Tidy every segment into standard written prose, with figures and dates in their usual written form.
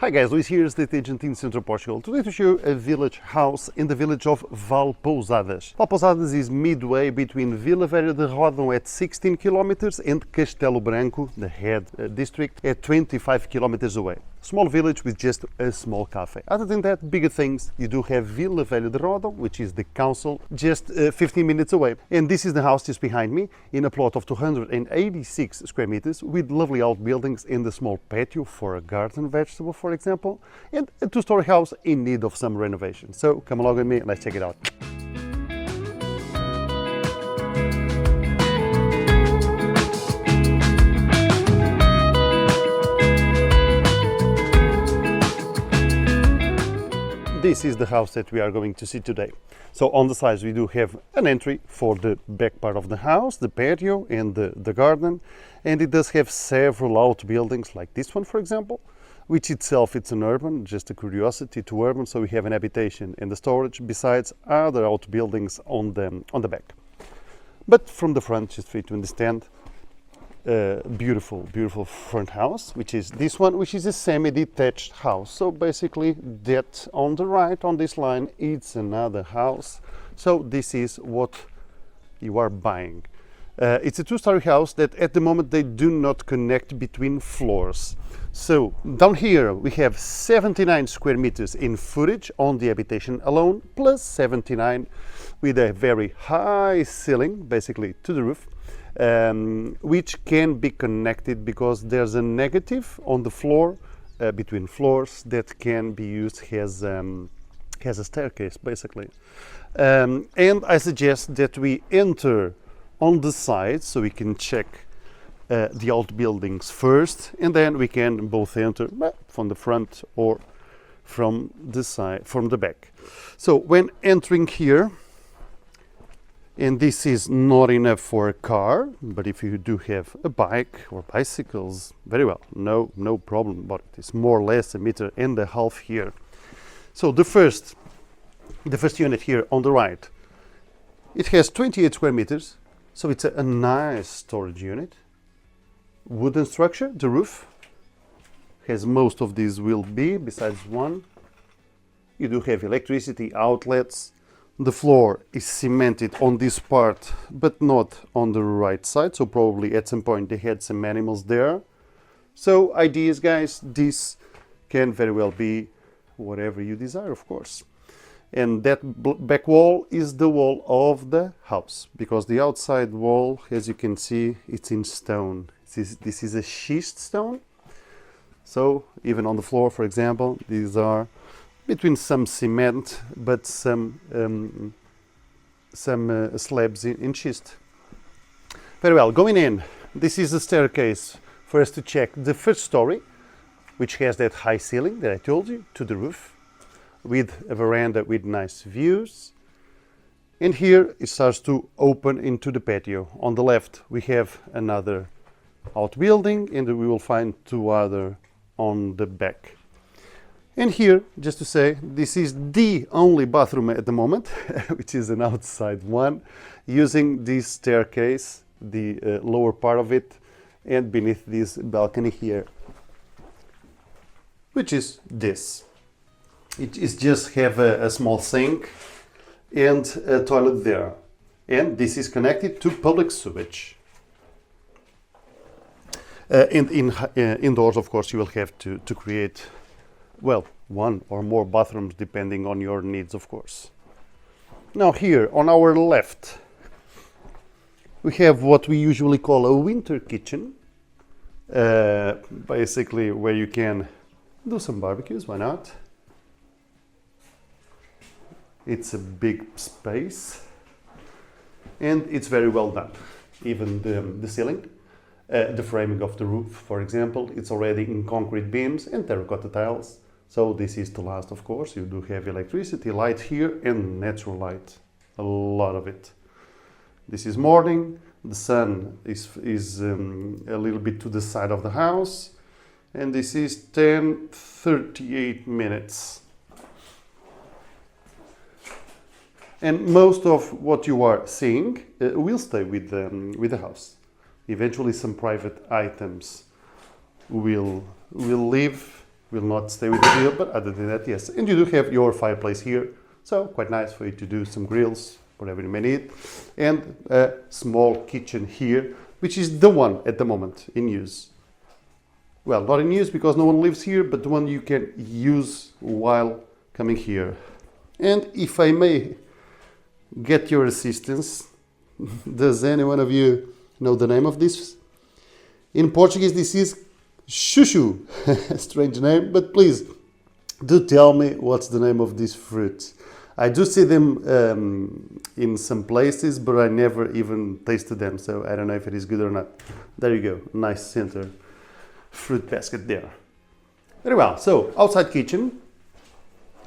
Hi guys, Luis here, estate agent in Central Portugal. Today to show you a village house in the village of Vale Pousadas. Vale Pousadas is midway between Vila, Velha de Ródão at 16 kilometers and Castelo Branco, the head district, at 25 kilometers away. Small village with just a small cafe. Other than that, bigger things, you do have Vila Velha de Ródão, which is the council, just 15 minutes away. And this is the house just behind me, in a plot of 286 square meters, with lovely outbuildings and a small patio for a garden vegetable, for example, and a two-story house in need of some renovation. So come along with me, let's check it out. This is the house that we are going to see today. So on the sides we do have an entry for the back part of the house, the patio and the garden, and it does have several outbuildings like this one, for example, which itself it's an urban, just a curiosity to urban, so we have an habitation and the storage besides other outbuildings on the back. But from the front, just for you to understand, beautiful front house, which is this one, which is a semi-detached house. So basically that on the right on this line, it's another house. So this is what you are buying. It's a two-story house that at the moment they do not connect between floors. So down here we have 79 square meters in footage on the habitation alone, plus 79 with a very high ceiling, basically to the roof. Which can be connected because there's a negative on the floor between floors that can be used as a staircase, basically. And I suggest that we enter on the side so we can check the outbuildings first, and then we can both enter from the front or from the side, from the back. So when entering here, and this is not enough for a car, but if you do have a bike or bicycles, very well, no problem about it. It's more or less a meter and a half here. So the first unit here on the right, it has 28 square meters, so it's a nice storage unit. Wooden structure, the roof has most of these will be, besides one. You do have electricity outlets. The floor is cemented on this part, but not on the right side, so probably at some point they had some animals there. So ideas, guys, this can very well be whatever you desire, of course. And that back wall is the wall of the house, because the outside wall, as you can see, it's in stone. This is a schist stone. So even on the floor, for example, these are between some cement, but some slabs in schist. Very well, going in, this is a staircase for us to check the first story, which has that high ceiling that I told you, to the roof, with a veranda with nice views. And here it starts to open into the patio. On the left we have another outbuilding, and we will find two other on the back. And here, just to say, this is the only bathroom at the moment, which is an outside one, using this staircase, the lower part of it, and beneath this balcony here, which is this. It is just have a small sink and a toilet there. And this is connected to public sewage. Indoors, of course, you will have to create, well, one or more bathrooms depending on your needs, of course. Now here on our left we have what we usually call a winter kitchen, basically where you can do some barbecues, why not? It's a big space and it's very well done. Even the ceiling, the framing of the roof, for example, it's already in concrete beams and terracotta tiles. So this is to last, of course. You do have electricity, light here, and natural light, a lot of it. This is morning. The sun is a little bit to the side of the house, and this is 10:38 minutes. And most of what you are seeing will stay with the house. Eventually, some private items will leave will not stay with the video, but other than that, yes. And you do have your fireplace here, so quite nice for you to do some grills, whatever you may need. And a small kitchen here, which is the one at the moment in use. Well, not in use because no one lives here, but the one you can use while coming here. And if I may get your assistance, does any one of you know the name of this? In Portuguese, this is chuchu. Strange name, but please do tell me what's the name of this fruit. I do see them in some places, but I never even tasted them, so I don't know if it is good or not. There you go, nice center fruit basket there. Very well, so outside kitchen,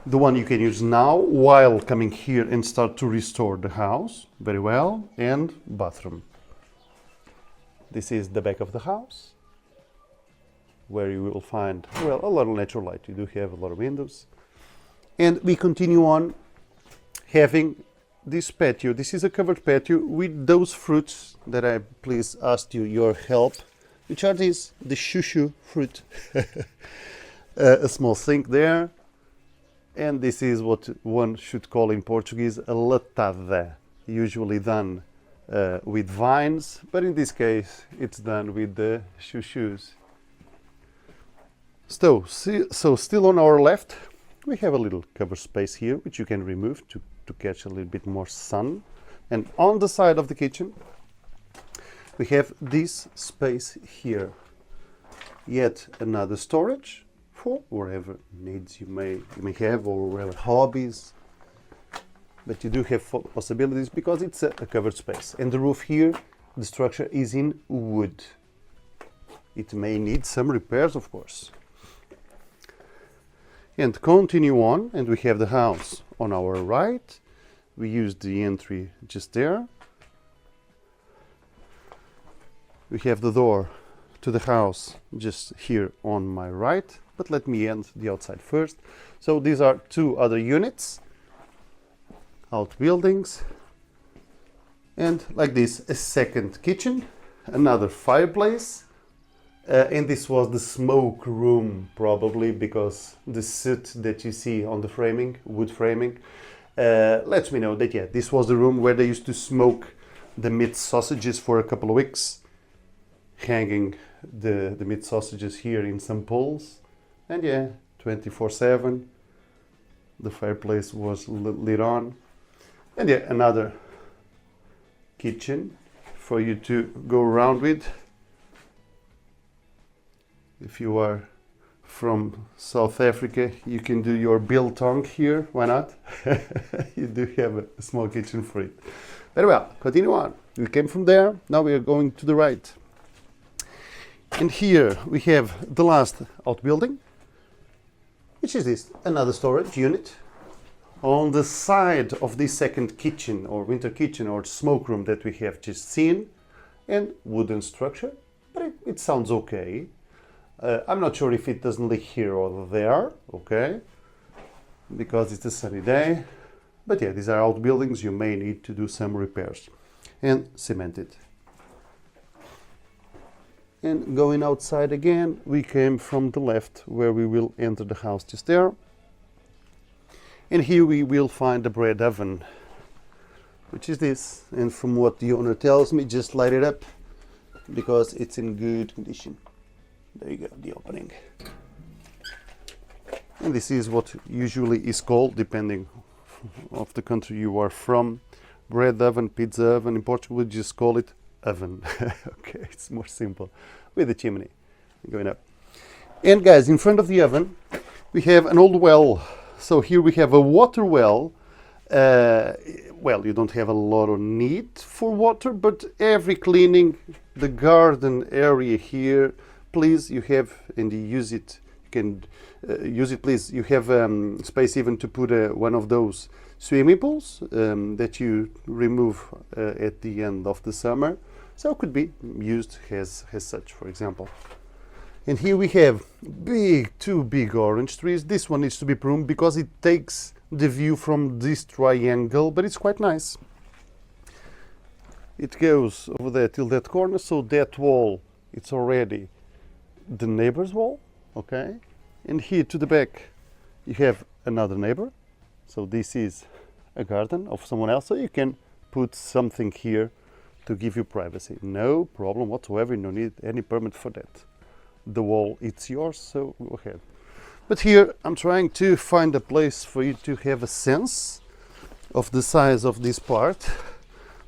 the one you can use now while coming here and start to restore the house. Very well, and bathroom. This is the back of the house, where you will find, well, a lot of natural light. You do have a lot of windows. And we continue on having this patio. This is a covered patio with those fruits that I please asked you your help, which are these, the chuchu fruit. A small sink there. And this is what one should call in Portuguese a latada, usually done with vines, but in this case it's done with the chuchus. So still on our left, we have a little cover space here, which you can remove to catch a little bit more sun. And on the side of the kitchen, we have this space here. Yet another storage for whatever needs you may have, or whatever hobbies. But you do have possibilities because it's a covered space. And the roof here, the structure is in wood. It may need some repairs, of course. And continue on, and we have the house on our right. We use the entry just there. We have the door to the house just here on my right, but let me end the outside first. So these are two other units, outbuildings, and like this, a second kitchen, another fireplace. And this was the smoke room, probably, because the soot that you see on the framing, wood framing, lets me know that, yeah, this was the room where they used to smoke the meat sausages for a couple of weeks, hanging the meat sausages here in some poles. And yeah, 24/7, the fireplace was lit on. And yeah, another kitchen for you to go around with. If you are from South Africa, you can do your biltong here, why not? You do have a small kitchen for it. Very well, continue on. We came from there, now we are going to the right. And here we have the last outbuilding, which is this, another storage unit. On the side of this second kitchen, or winter kitchen, or smoke room that we have just seen, and wooden structure, but it sounds okay. I'm not sure if it doesn't leak here or there, okay, because it's a sunny day. But yeah, these are outbuildings, you may need to do some repairs. And cemented. And going outside again, we came from the left, where we will enter the house just there. And here we will find the bread oven, which is this. And from what the owner tells me, just light it up, because it's in good condition. There you go, the opening. And this is what usually is called, depending of the country you are from, bread oven, pizza oven. In Portugal we just call it oven. Okay, it's more simple, with the chimney going up. And guys, in front of the oven we have an old well. So here we have a water well. Well, you don't have a lot of need for water, but every cleaning the garden area here, please, you have, and you use it, you can use it, please. You have space even to put one of those swimming pools that you remove at the end of the summer. So it could be used as such, for example. And here we have two big orange trees. This one needs to be pruned because it takes the view from this triangle, but it's quite nice. It goes over there till that corner, so that wall, it's already the neighbor's wall, okay? And here to the back you have another neighbor. So this is a garden of someone else, so you can put something here to give you privacy. No problem whatsoever, no need any permit for that. The wall, it's yours, so go ahead. But here I'm trying to find a place for you to have a sense of the size of this part.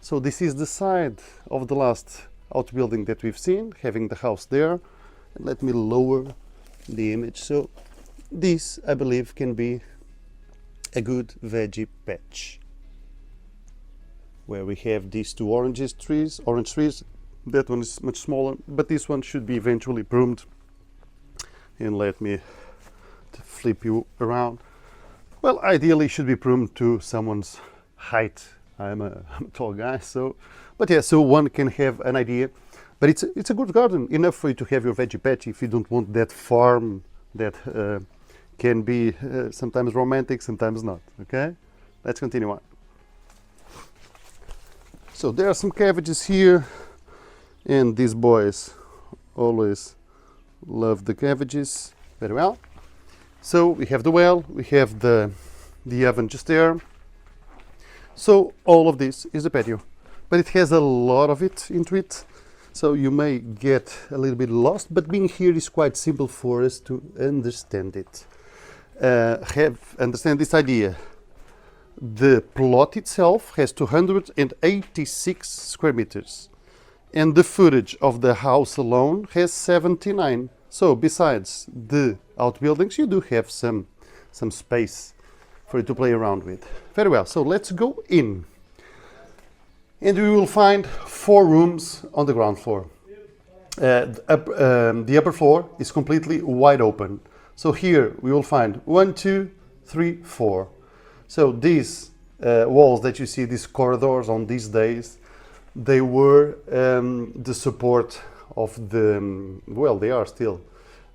So this is the side of the last outbuilding that we've seen, having the house there. And let me lower the image. So this, I believe, can be a good veggie patch, where we have these two orange trees. That one is much smaller, but this one should be eventually pruned. And let me flip you around. Well, ideally should be pruned to someone's height. I'm a tall guy, so, but yeah, so one can have an idea. But it's a good garden, enough for you to have your veggie patch if you don't want that farm that can be sometimes romantic, sometimes not. Okay, let's continue on. So there are some cabbages here, and these boys always love the cabbages. Very well. So we have the well, we have the oven just there. So all of this is a patio, but it has a lot of it into it. So you may get a little bit lost, but being here is quite simple for us to understand it. Understand this idea. The plot itself has 286 square meters, and the footage of the house alone has 79. So besides the outbuildings, you do have some space for you to play around with. Very well, so let's go in. And we will find 4 rooms on the ground floor. The upper floor is completely wide open. So here we will find 1, 2, 3, 4. So these walls that you see, these corridors on these days, they were the support of the, well, they are still,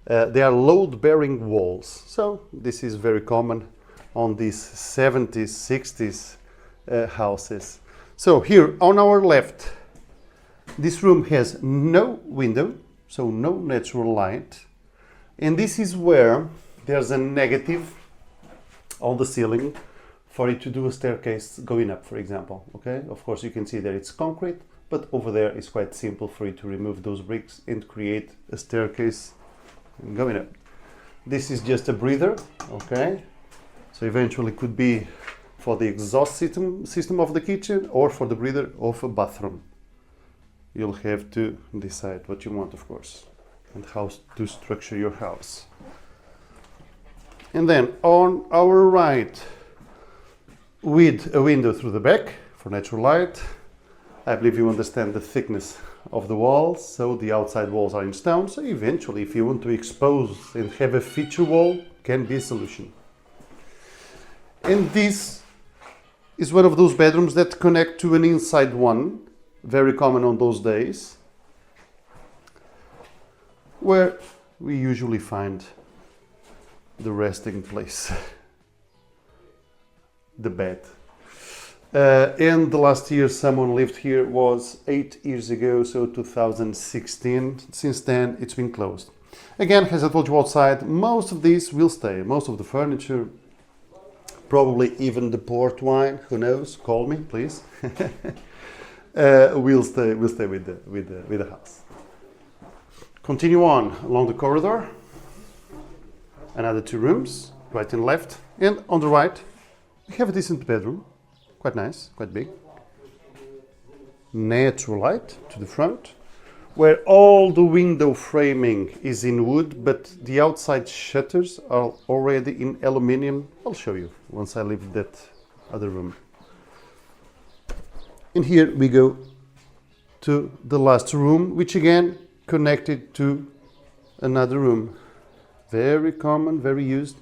they are load-bearing walls. So this is very common on these 70s, 60s houses. So here on our left, this room has no window, so no natural light. And this is where there's a negative on the ceiling for it to do a staircase going up, for example. Okay, of course you can see that it's concrete, but over there it's quite simple for you to remove those bricks and create a staircase going up. This is just a breather, okay? So eventually could be for the exhaust system of the kitchen or for the breather of a bathroom. You'll have to decide what you want, of course, and how to structure your house. And then on our right, with a window through the back for natural light. I believe you understand the thickness of the walls, so the outside walls are in stone, so eventually if you want to expose and have a feature wall, can be a solution. And this is one of those bedrooms that connect to an inside one, very common on those days, where we usually find the resting place, the bed. And the last year someone lived here was 8 years ago, so 2016. Since then it's been closed. Again, as I told you outside, most of this will stay, most of the furniture, probably even the port wine, who knows, call me please, will stay with the house. Continue on along the corridor, another 2 rooms, right and left, and on the right we have a decent bedroom, quite nice, quite big. Natural light to the front, where all the window framing is in wood, but the outside shutters are already in aluminium. I'll show you once I leave that other room. And here we go to the last room, which again connected to another room. Very common, very used.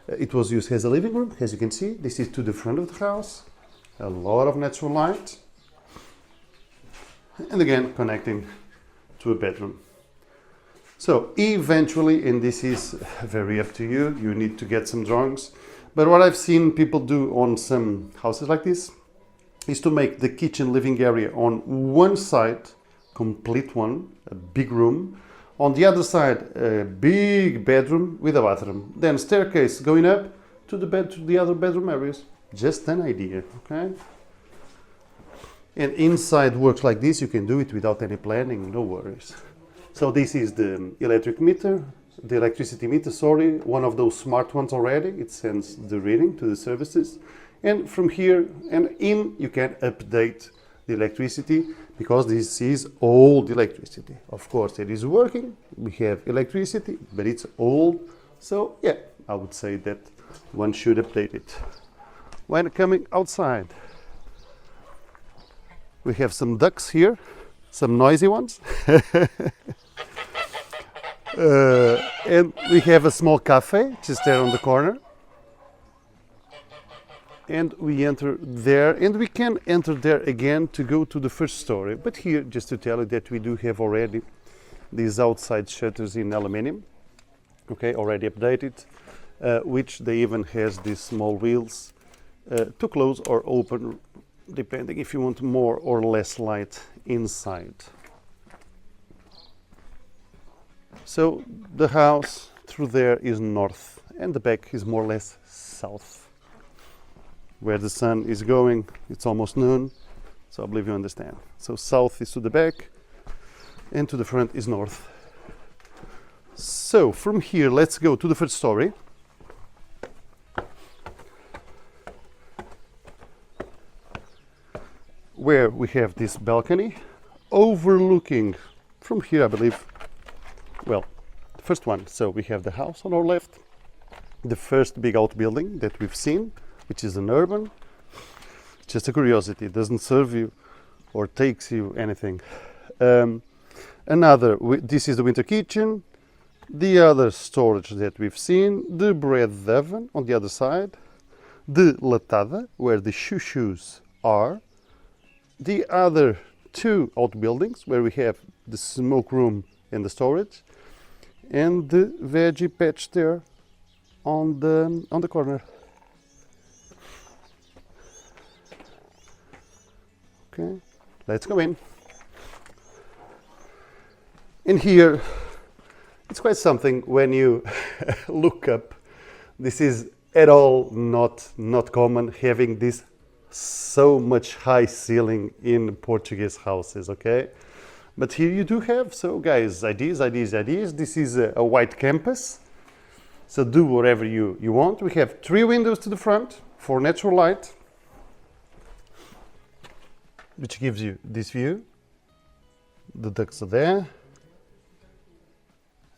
It was used as a living room, as you can see. This is to the front of the house. A lot of natural light. And again, connecting to a bedroom. So eventually, and this is very up to you, you need to get some drawings. But what I've seen people do on some houses like this is to make the kitchen living area on one side, complete one, a big room. On the other side, a big bedroom with a bathroom. Then staircase going up to the other bedroom areas. Just an idea, okay? And inside works like this, you can do it without any planning, no worries. So this is the electricity meter, sorry, one of those smart ones already. It sends the reading to the services. And from here and in, you can update the electricity because this is old electricity. Of course, it is working. We have electricity, but it's old. So yeah, I would say that one should update it. When coming outside, we have some ducks here, some noisy ones. And we have a small cafe just there on the corner. And we enter there, and we can enter there again to go to the first story. But here, just to tell you that we do have already these outside shutters in aluminium, okay, already updated, which they even has these small wheels to close or open, depending if you want more or less light inside. So the house through there is north, and the back is more or less south. Where the sun is going, it's almost noon, so I believe you understand. So south is to the back, and to the front is north. So from here, let's go to the first story. Where we have this balcony overlooking from here, I believe, well, the first one. So we have the house on our left, the first big outbuilding that we've seen, which is an urban. Just a curiosity, it doesn't serve you or takes you anything. This is the winter kitchen, the other storage that we've seen, the bread oven on the other side, the latada, where the shoes are, the other two outbuildings, where we have the smoke room and the storage, and the veggie patch there on the corner. Okay, let's go in. In here, it's quite something when you look up. This is at all not common, having this so much high ceiling in Portuguese houses, okay? But here you do have, so guys, ideas. This is a white campus, so do whatever you want. We have 3 windows to the front for natural light, which gives you this view. The ducks are there.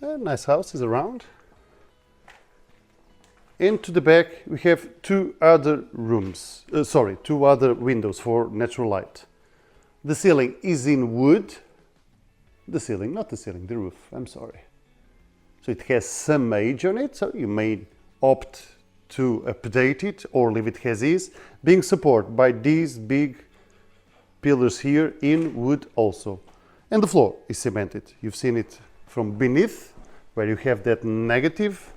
A nice house is around. And to the back we have 2 other rooms, 2 other windows for natural light. The ceiling is in wood. The ceiling, not the ceiling, the roof, I'm sorry. So it has some age on it, so you may opt to update it or leave it as is, being supported by these big pillars here in wood also. And the floor is cemented. You've seen it from beneath, where you have that negative,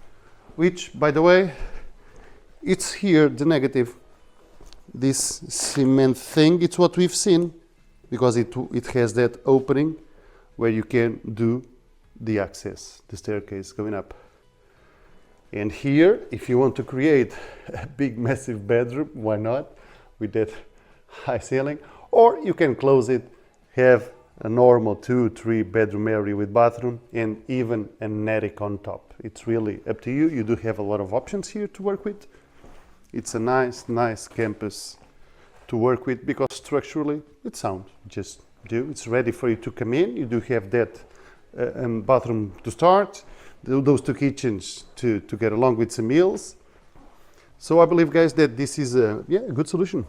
which, by the way, it's here, the negative. This cement thing, it's what we've seen, because it has that opening where you can do the access, the staircase going up. And here, if you want to create a big, massive bedroom, why not, with that high ceiling? Or you can close it, have a normal 2-3 bedroom area with bathroom and even an attic on top. It's really up to you. You do have a lot of options here to work with. It's a nice campus to work with because structurally it's sound. It's ready for you to come in. You do have that bathroom to start, those 2 kitchens to get along with some meals. So I believe, guys, that this is a good solution.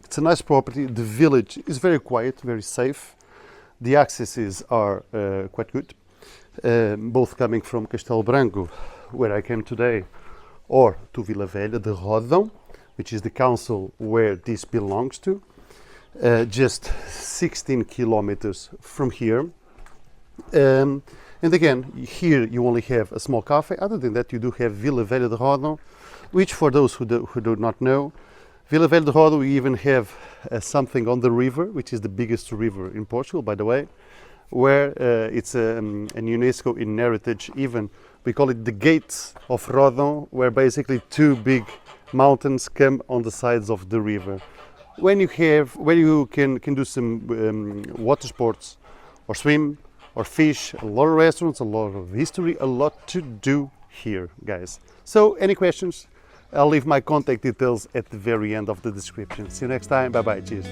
It's a nice property. The village is very quiet, very safe. The accesses are quite good, both coming from Castelo Branco, where I came today, or to Vila Velha, the Ródão, which is the council where this belongs to, just 16 kilometers from here. And again, here you only have a small cafe. Other than that, you do have Vila Velha de Ródão, which, for those who do not know, Vila Velha de Ródão, we even have something on the river, which is the biggest river in Portugal, by the way, where it's an UNESCO in heritage even. We call it the gates of Ródão, where basically two big mountains come on the sides of the river. When you can do some water sports or swim or fish, a lot of restaurants, a lot of history, a lot to do here, guys. So any questions? I'll leave my contact details at the very end of the description. See you next time. Bye bye. Cheers.